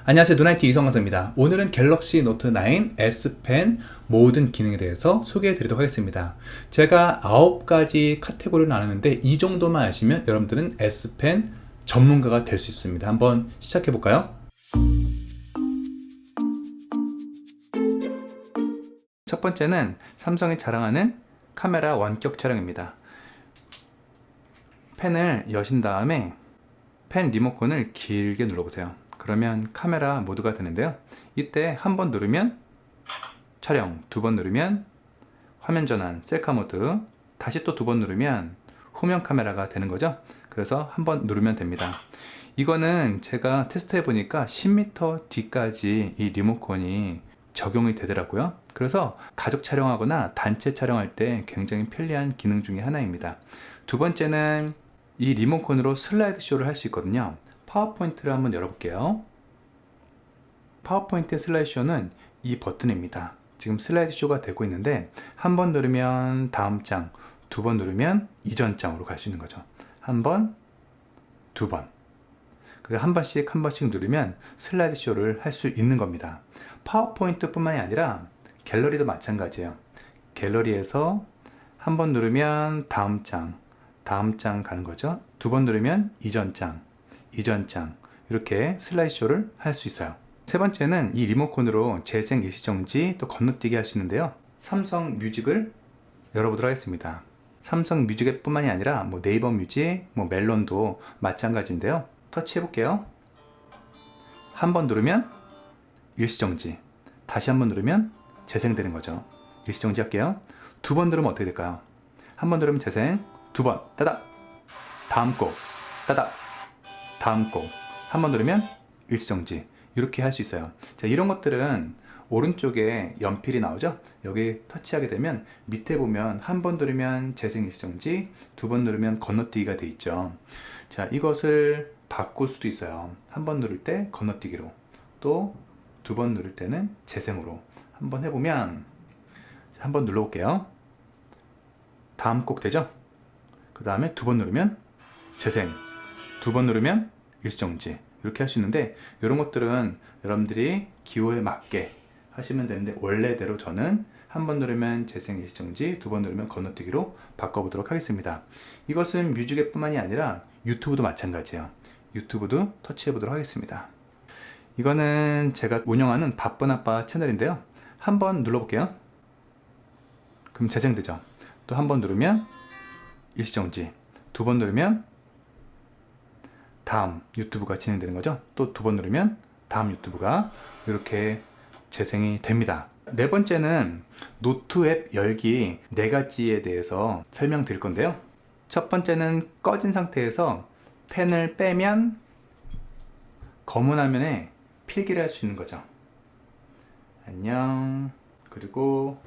안녕하세요. 누나이티 이성광입니다. 오늘은 갤럭시 노트 9 S펜 모든 기능에 대해서 소개해 드리도록 하겠습니다. 제가 9가지 카테고리를 나눴는데 이 정도만 아시면 여러분들은 S펜 전문가가 될 수 있습니다. 한번 시작해 볼까요? 첫 번째는 삼성이 자랑하는 카메라 원격 촬영입니다. 펜을 여신 다음에 펜 리모컨을 길게 눌러보세요. 그러면 카메라 모드가 되는데요. 이때 한 번 누르면 촬영, 두 번 누르면 화면 전환, 셀카 모드, 다시 또 두 번 누르면 후면 카메라가 되는 거죠. 그래서 한 번 누르면 됩니다. 이거는 제가 테스트 해보니까 10m 뒤까지 이 리모컨이 적용이 되더라고요. 그래서 가족 촬영하거나 단체 촬영할 때 굉장히 편리한 기능 중에 하나입니다. 두 번째는 이 리모컨으로 슬라이드 쇼를 할 수 있거든요. 파워포인트를 한번 열어볼게요. 파워포인트 슬라이드 쇼는 이 버튼입니다. 지금 슬라이드 쇼가 되고 있는데 한 번 누르면 다음 장, 두 번 누르면 이전 장으로 갈 수 있는 거죠. 한 번, 두 번. 그리고 한 번씩 누르면 슬라이드 쇼를 할 수 있는 겁니다. 파워포인트 뿐만이 아니라 갤러리도 마찬가지예요. 갤러리에서 한 번 누르면 다음 장 가는 거죠. 두 번 누르면 이전 장, 이렇게 슬라이드 쇼를 할 수 있어요. 세 번째는 이 리모컨으로 재생 일시정지 또 건너뛰기 할 수 있는데요. 삼성 뮤직을 열어보도록 하겠습니다. 삼성 뮤직 뿐만이 아니라 네이버 뮤직, 멜론도 마찬가지인데요. 터치해 볼게요. 한 번 누르면 일시정지, 다시 한 번 누르면 재생되는 거죠. 일시정지 할게요. 두 번 누르면 어떻게 될까요? 한 번 누르면 재생, 두 번, 따닥, 다음 곡, 따닥, 다음 곡, 한 번 누르면 일시정지, 이렇게 할 수 있어요. 자, 이런 것들은 오른쪽에 연필이 나오죠? 여기 터치하게 되면 밑에 보면 한 번 누르면 재생 일시정지, 두 번 누르면 건너뛰기가 돼 있죠. 자, 이것을 바꿀 수도 있어요. 한 번 누를 때 건너뛰기로, 또 두 번 누를 때는 재생으로 한번 해보면, 한 번 눌러볼게요. 다음 곡 되죠? 그 다음에 두 번 누르면 재생, 두 번 누르면 일시정지, 이렇게 할 수 있는데 이런 것들은 여러분들이 기호에 맞게 하시면 되는데 원래대로 저는 한 번 누르면 재생 일시정지, 두 번 누르면 건너뛰기로 바꿔보도록 하겠습니다. 이것은 뮤직 앱 뿐만이 아니라 유튜브도 마찬가지예요. 유튜브도 터치해보도록 하겠습니다. 이거는 제가 운영하는 바쁜 아빠 채널인데요. 한 번 눌러볼게요. 그럼 재생되죠. 또 한 번 누르면 일시정지, 두 번 누르면 다음 유튜브가 진행되는 거죠. 또 두 번 누르면 다음 유튜브가 이렇게 재생이 됩니다. 네 번째는 노트 앱 열기 4가지에 대해서 설명드릴 건데요. 첫 번째는 꺼진 상태에서 펜을 빼면 검은 화면에 필기를 할 수 있는 거죠. 안녕. 그리고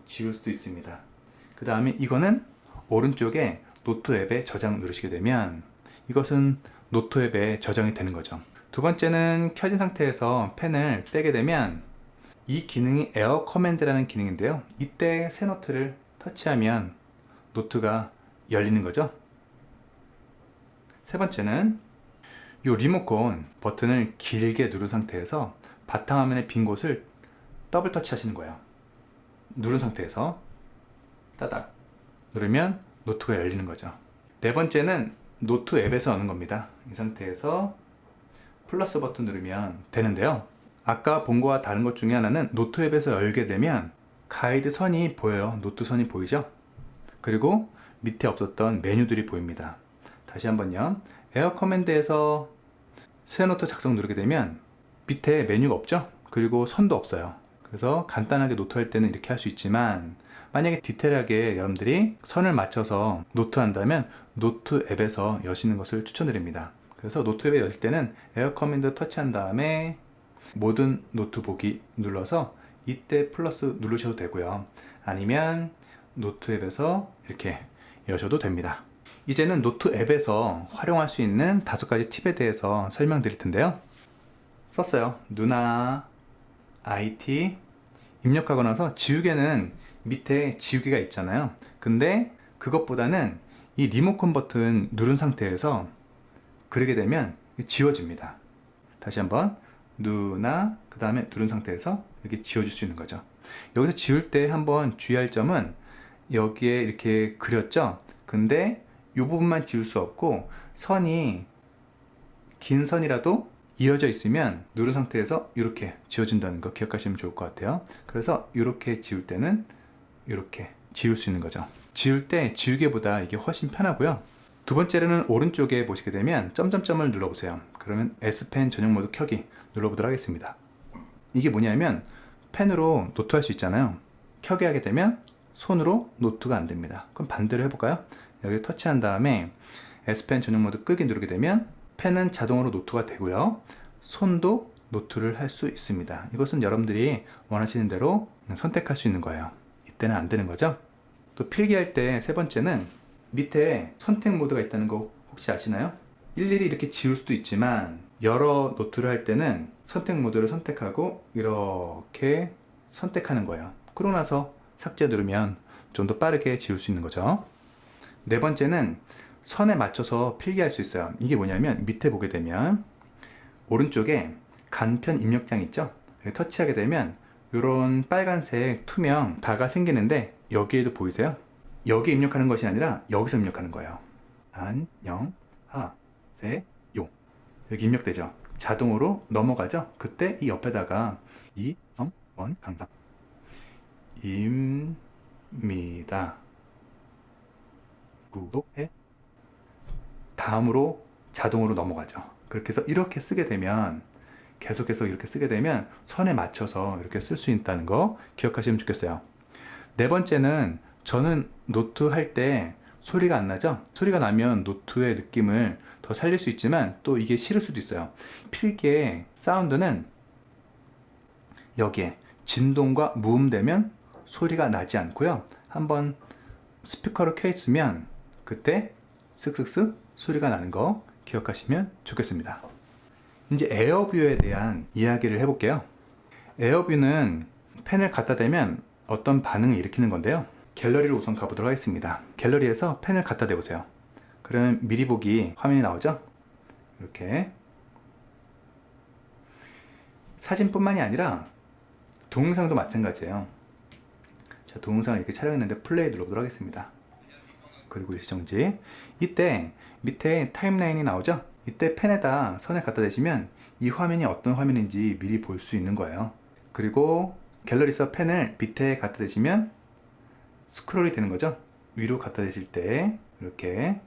지울 수도 있습니다. 그 다음에 이거는 오른쪽에 노트 앱에 저장 누르시게 되면 이것은 노트 앱에 저장이 되는 거죠. 두 번째는 켜진 상태에서 펜을 떼게 되면 이 기능이 에어 커맨드라는 기능인데요. 이때 새 노트를 터치하면 노트가 열리는 거죠. 세 번째는 이 리모컨 버튼을 길게 누른 상태에서 바탕화면의 빈 곳을 더블 터치 하시는 거예요. 누른 상태에서 따닥 누르면 노트가 열리는 거죠. 네 번째는 노트 앱에서 여는 겁니다. 이 상태에서 플러스 버튼 누르면 되는데요. 아까 본 거와 다른 것 중에 하나는 노트 앱에서 열게 되면 가이드 선이 보여요. 노트 선이 보이죠? 그리고 밑에 없었던 메뉴들이 보입니다. 다시 한번요. 에어 커맨드에서 새 노트 작성 누르게 되면 밑에 메뉴가 없죠? 그리고 선도 없어요. 그래서 간단하게 노트 할 때는 이렇게 할 수 있지만 만약에 디테일하게 여러분들이 선을 맞춰서 노트 한다면 노트 앱에서 여시는 것을 추천드립니다. 그래서 노트 앱에 여실 때는 에어 커맨드 터치한 다음에 모든 노트 보기 눌러서 이때 플러스 누르셔도 되고요. 아니면 노트 앱에서 이렇게 여셔도 됩니다. 이제는 노트 앱에서 활용할 수 있는 5가지 팁에 대해서 설명드릴 텐데요. 썼어요. 누나 IT 입력하고 나서 지우개는 밑에 지우개가 있잖아요. 근데 그것보다는 이 리모컨 버튼 누른 상태에서 그러게 되면 지워집니다. 다시 한번 누나, 그 다음에 누른 상태에서 이렇게 지워줄 수 있는 거죠. 여기서 지울 때 한번 주의할 점은 여기에 이렇게 그렸죠? 근데 이 부분만 지울 수 없고 선이 긴 선이라도 이어져 있으면 누른 상태에서 이렇게 지워진다는 거 기억하시면 좋을 것 같아요. 그래서 이렇게 지울 때는 이렇게 지울 수 있는 거죠. 지울 때 지우개보다 이게 훨씬 편하고요. 두 번째로는 오른쪽에 보시게 되면 점점점을 눌러보세요. 그러면 S펜 전용 모드 켜기 눌러보도록 하겠습니다. 이게 뭐냐면 펜으로 노트 할 수 있잖아요. 켜게 하게 되면 손으로 노트가 안 됩니다. 그럼 반대로 해볼까요? 여기 터치한 다음에 S펜 전용 모드 끄기 누르게 되면 펜은 자동으로 노트가 되고요. 손도 노트를 할 수 있습니다. 이것은 여러분들이 원하시는 대로 선택할 수 있는 거예요. 이때는 안 되는 거죠. 또 필기할 때 세 번째는 밑에 선택 모드가 있다는 거 혹시 아시나요? 일일이 이렇게 지울 수도 있지만 여러 노트를 할 때는 선택 모드를 선택하고 이렇게 선택하는 거예요. 그러고 나서 삭제 누르면 좀 더 빠르게 지울 수 있는 거죠. 네 번째는 선에 맞춰서 필기할 수 있어요. 이게 뭐냐면 밑에 보게 되면 오른쪽에 간편 입력장 있죠? 터치하게 되면 이런 빨간색 투명 바가 생기는데 여기에도 보이세요? 여기 입력하는 것이 아니라 여기서 입력하는 거예요. 안녕하세요. 여기 입력되죠? 자동으로 넘어가죠? 그때 이 옆에다가 이성원 강사 입니다. 구독해. 다음으로 자동으로 넘어가죠. 그렇게 해서 이렇게 쓰게 되면 계속해서 이렇게 쓰게 되면 선에 맞춰서 이렇게 쓸 수 있다는 거 기억하시면 좋겠어요. 네 번째는 저는 노트 할 때 소리가 안 나죠? 소리가 나면 노트의 느낌을 더 살릴 수 있지만 또 이게 싫을 수도 있어요. 필기의 사운드는 여기에 진동과 무음되면 소리가 나지 않고요. 한번 스피커로 켜 있으면 그때 쓱쓱쓱 소리가 나는 거 기억하시면 좋겠습니다. 이제 에어뷰에 대한 이야기를 해볼게요. 에어뷰는 펜을 갖다 대면 어떤 반응을 일으키는 건데요. 갤러리를 우선 가보도록 하겠습니다. 갤러리에서 펜을 갖다 대보세요. 그러면 미리 보기 화면이 나오죠? 이렇게 사진뿐만이 아니라 동영상도 마찬가지예요. 자, 동영상을 이렇게 촬영했는데 플레이 눌러보도록 하겠습니다. 그리고 일시정지. 이때 밑에 타임라인이 나오죠? 이때 펜에다 선을 갖다 대시면 이 화면이 어떤 화면인지 미리 볼 수 있는 거예요. 그리고 갤러리에서 펜을 밑에 갖다 대시면 스크롤이 되는 거죠. 위로 갖다 대실 때 이렇게.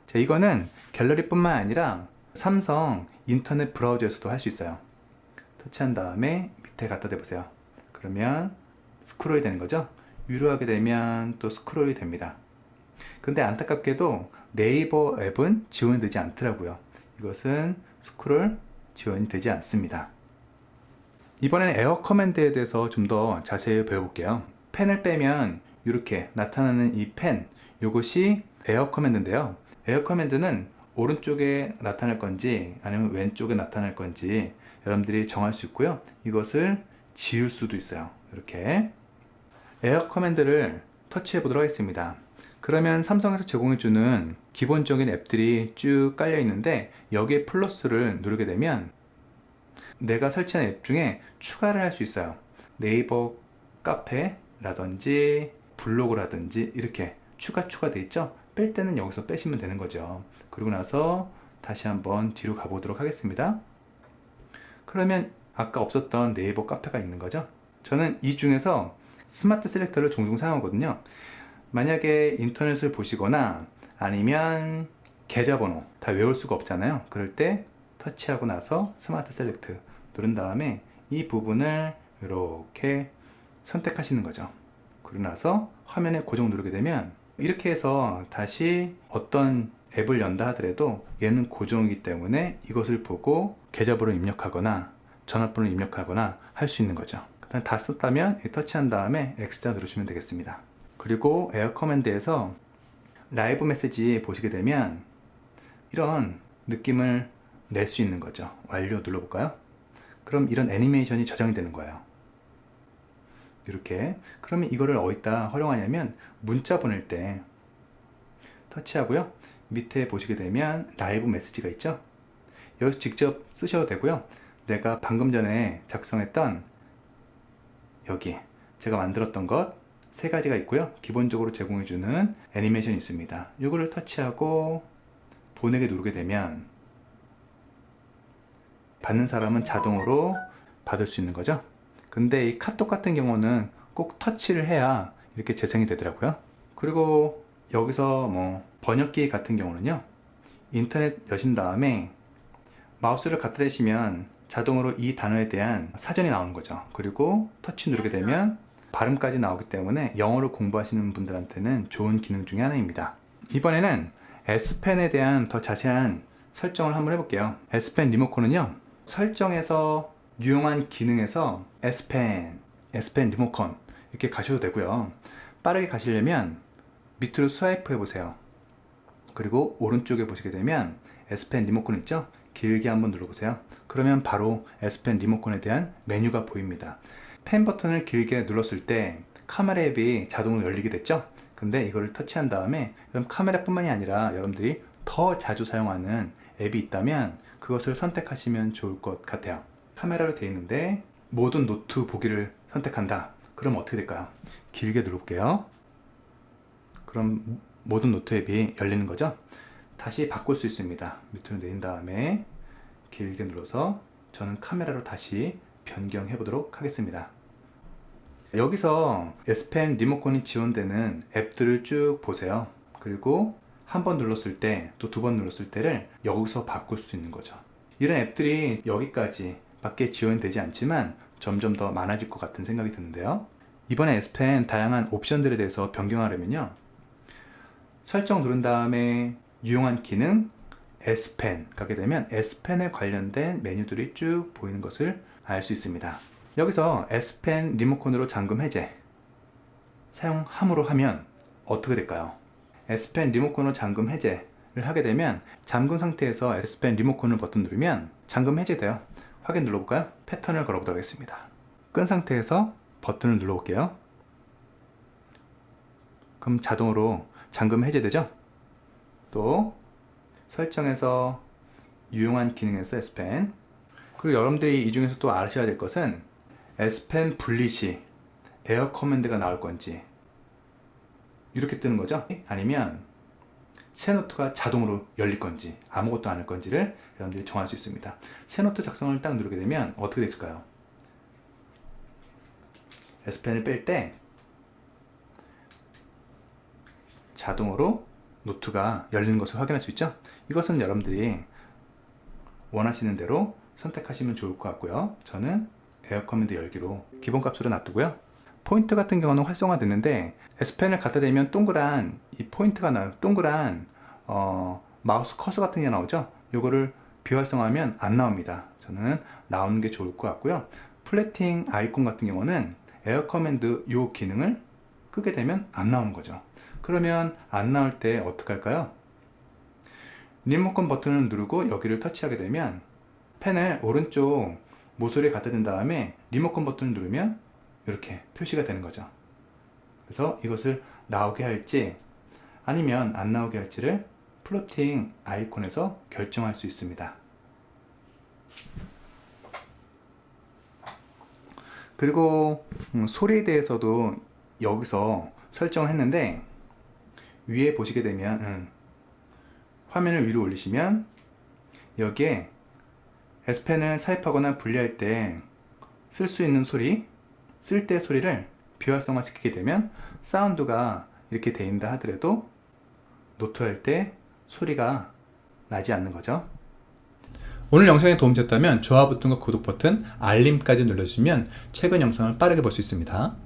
자, 이거는 갤러리뿐만 아니라 삼성 인터넷 브라우저에서도 할 수 있어요. 터치한 다음에 밑에 갖다 대보세요. 그러면 스크롤이 되는 거죠. 위로 하게 되면 또 스크롤이 됩니다. 근데 안타깝게도 네이버 앱은 지원이 되지 않더라고요. 이것은 스크롤 지원이 되지 않습니다. 이번에는 에어 커맨드에 대해서 좀 더 자세히 배워볼게요. 펜을 빼면 이렇게 나타나는 이 펜, 이것이 에어 커맨드인데요. 에어 커맨드는 오른쪽에 나타날 건지 아니면 왼쪽에 나타날 건지 여러분들이 정할 수 있고요. 이것을 지울 수도 있어요. 이렇게 에어 커맨드를 터치해 보도록 하겠습니다. 그러면 삼성에서 제공해주는 기본적인 앱들이 쭉 깔려 있는데 여기에 플러스를 누르게 되면 내가 설치한 앱 중에 추가를 할 수 있어요. 네이버 카페라든지 블로그라든지 이렇게 추가돼 있죠? 뺄 때는 여기서 빼시면 되는 거죠. 그러고 나서 다시 한번 뒤로 가보도록 하겠습니다. 그러면 아까 없었던 네이버 카페가 있는 거죠. 저는 이 중에서 스마트 셀렉터를 종종 사용하거든요. 만약에 인터넷을 보시거나 아니면 계좌번호 다 외울 수가 없잖아요. 그럴 때 터치하고 나서 스마트 셀렉트 누른 다음에 이 부분을 이렇게 선택하시는 거죠. 그러고 나서 화면에 고정 누르게 되면 이렇게 해서 다시 어떤 앱을 연다 하더라도 얘는 고정이기 때문에 이것을 보고 계좌번호를 입력하거나 전화번호를 입력하거나 할 수 있는 거죠. 다 썼다면 터치한 다음에 X자 누르시면 되겠습니다. 그리고 에어 커맨드에서 라이브 메시지 보시게 되면 이런 느낌을 낼 수 있는 거죠. 완료 눌러볼까요? 그럼 이런 애니메이션이 저장이 되는 거예요. 이렇게. 그러면 이거를 어디다 활용하냐면 문자 보낼 때 터치하고요. 밑에 보시게 되면 라이브 메시지가 있죠. 여기서 직접 쓰셔도 되고요. 내가 방금 전에 작성했던 여기 제가 만들었던 것 세 가지가 있고요. 기본적으로 제공해주는 애니메이션이 있습니다. 이거를 터치하고 보내게 누르게 되면 받는 사람은 자동으로 받을 수 있는 거죠. 근데 이 카톡 같은 경우는 꼭 터치를 해야 이렇게 재생이 되더라고요. 그리고 여기서 뭐 번역기 같은 경우는요, 인터넷 여신 다음에 마우스를 갖다 대시면 자동으로 이 단어에 대한 사전이 나오는 거죠. 그리고 터치 누르게 되면 발음까지 나오기 때문에 영어를 공부하시는 분들한테는 좋은 기능 중에 하나입니다. 이번에는 S펜에 대한 더 자세한 설정을 한번 해볼게요. S펜 리모컨은요, 설정에서 유용한 기능에서 S펜 리모컨 이렇게 가셔도 되고요. 빠르게 가시려면 밑으로 스와이프 해보세요. 그리고 오른쪽에 보시게 되면 S펜 리모컨 있죠? 길게 한번 눌러보세요. 그러면 바로 S펜 리모컨에 대한 메뉴가 보입니다. 펜 버튼을 길게 눌렀을 때 카메라 앱이 자동으로 열리게 됐죠? 근데 이거를 터치한 다음에 그럼 카메라뿐만이 아니라 여러분들이 더 자주 사용하는 앱이 있다면 그것을 선택하시면 좋을 것 같아요. 카메라로 되어 있는데 모든 노트 보기를 선택한다. 그럼 어떻게 될까요? 길게 눌러볼게요. 그럼 모든 노트 앱이 열리는 거죠? 다시 바꿀 수 있습니다. 밑으로 내린 다음에 길게 눌러서 저는 카메라로 다시 변경해 보도록 하겠습니다. 여기서 S펜 리모컨이 지원되는 앱들을 쭉 보세요. 그리고 한 번 눌렀을 때 또 두 번 눌렀을 때를 여기서 바꿀 수 있는 거죠. 이런 앱들이 여기까지 밖에 지원되지 않지만 점점 더 많아질 것 같은 생각이 드는데요. 이번에 S펜 다양한 옵션들에 대해서 변경하려면요, 설정 누른 다음에 유용한 기능 S펜 가게 되면 S펜에 관련된 메뉴들이 쭉 보이는 것을 알 수 있습니다. 여기서 S펜 리모컨으로 잠금 해제 사용함으로 하면 어떻게 될까요? S펜 리모컨으로 잠금 해제를 하게 되면 잠금 상태에서 S펜 리모컨을 버튼 누르면 잠금 해제돼요. 확인 눌러볼까요? 패턴을 걸어보도록 하겠습니다. 끈 상태에서 버튼을 눌러볼게요. 그럼 자동으로 잠금 해제되죠? 또 설정에서 유용한 기능에서 S펜, 그리고 여러분들이 이 중에서 또 아셔야 될 것은 S펜 분리 시 에어 커맨드가 나올 건지 이렇게 뜨는 거죠. 아니면 새 노트가 자동으로 열릴 건지 아무것도 안 할 건지를 여러분들이 정할 수 있습니다. 새 노트 작성을 딱 누르게 되면 어떻게 됐을까요? S펜을 뺄 때 자동으로 노트가 열리는 것을 확인할 수 있죠. 이것은 여러분들이 원하시는 대로 선택하시면 좋을 것 같고요. 저는 에어 커맨드 열기로 기본값으로 놔두고요. 포인트 같은 경우는 활성화됐는데 S펜을 갖다 대면 동그란 이 포인트가 나요. 동그란 마우스 커서 같은 게 나오죠. 이거를 비활성화하면 안 나옵니다. 저는 나오는 게 좋을 것 같고요. 플래팅 아이콘 같은 경우는 에어 커맨드 이 기능을 끄게 되면 안 나오는 거죠. 그러면 안 나올 때 어떻게 할까요? 리모컨 버튼을 누르고 여기를 터치하게 되면 펜을 오른쪽 모서리에 갖다 댄 다음에 리모컨 버튼을 누르면 이렇게 표시가 되는 거죠. 그래서 이것을 나오게 할지 아니면 안 나오게 할지를 플로팅 아이콘에서 결정할 수 있습니다. 그리고 소리에 대해서도 여기서 설정을 했는데 위에 보시게 되면 화면을 위로 올리시면 여기에 S펜을 삽입하거나 분리할 때 쓸 수 있는 소리, 쓸 때 소리를 비활성화 시키게 되면 사운드가 이렇게 돼 있다 하더라도 노트할 때 소리가 나지 않는 거죠. 오늘 영상이 도움이 됐다면 좋아요 버튼과 구독 버튼, 알림까지 눌러주시면 최근 영상을 빠르게 볼 수 있습니다.